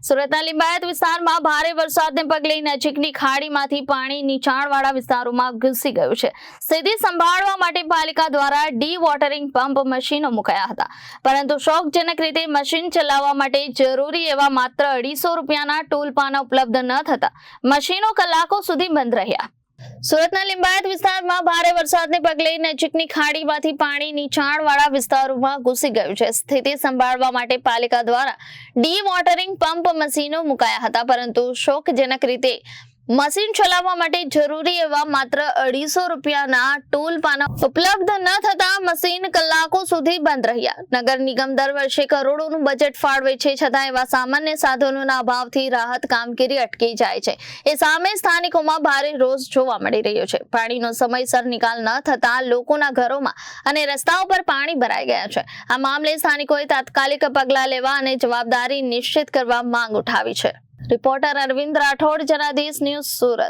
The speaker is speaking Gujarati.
સુરતના લિંબાયત વિસ્તારમાં ભારે વરસાદને પગલે નજીકની ખાડીમાંથી પાણી નીચાણવાળા વિસ્તારોમાં ઘૂસી ગયું છે. સ્થિતિ સંભાળવા માટે પાલિકા દ્વારા ડી-વોટરિંગ પંપ મશીનો મુકાયા હતા, પરંતુ શોકજનક રીતે મશીન ચલાવવા માટે જરૂરી એવા માત્ર 250 રૂપિયાના ટોલ પાના ઉપલબ્ધ ન થતા મશીનો કલાકો સુધી બંધ રહ્યા. સુરતના લિંબાયત વિસ્તારમાં ભારે વરસાદને પગલે નજીકની ખાડીમાંથી પાણી નીચાણવાળા વિસ્તારોમાં ઘૂસી ગયું છે. સ્થિતિ સંભાળવા માટે પાલિકા દ્વારા ડી-વોટરિંગ પંપ મશીનો મુકાયા હતા, પરંતુ શોકજનક રીતે મશીન ચલાવવા માટે જરૂરી એવા માત્ર 250 રૂપિયાના ટોલ પાના ઉપલબ્ધ ન થતા મશીન કલાકો સુધી બંધ રહ્યા. નગર નિગમ દર વર્ષે કરોડોનું બજેટ ફાળવે છે, છતાં એવા સામાન્ય સાધનોના અભાવથી રાહત કામગીરી અટકી જાય છે. એ સામે સ્થાનિકોમાં ભારે રોષ જોવા મળી રહ્યો છે. પાણીનો સમયસર નિકાલ ન થતા લોકોના ઘરોમાં અને રસ્તાઓ પર પાણી ભરાઈ ગયા છે. આ મામલે સ્થાનિકોએ તાત્કાલિક પગલાં લેવા અને જવાબદારી નિશ્ચિત કરવા માંગ ઉઠાવી છે. Reporter Arvind Rathod, Janadesh news, Surat.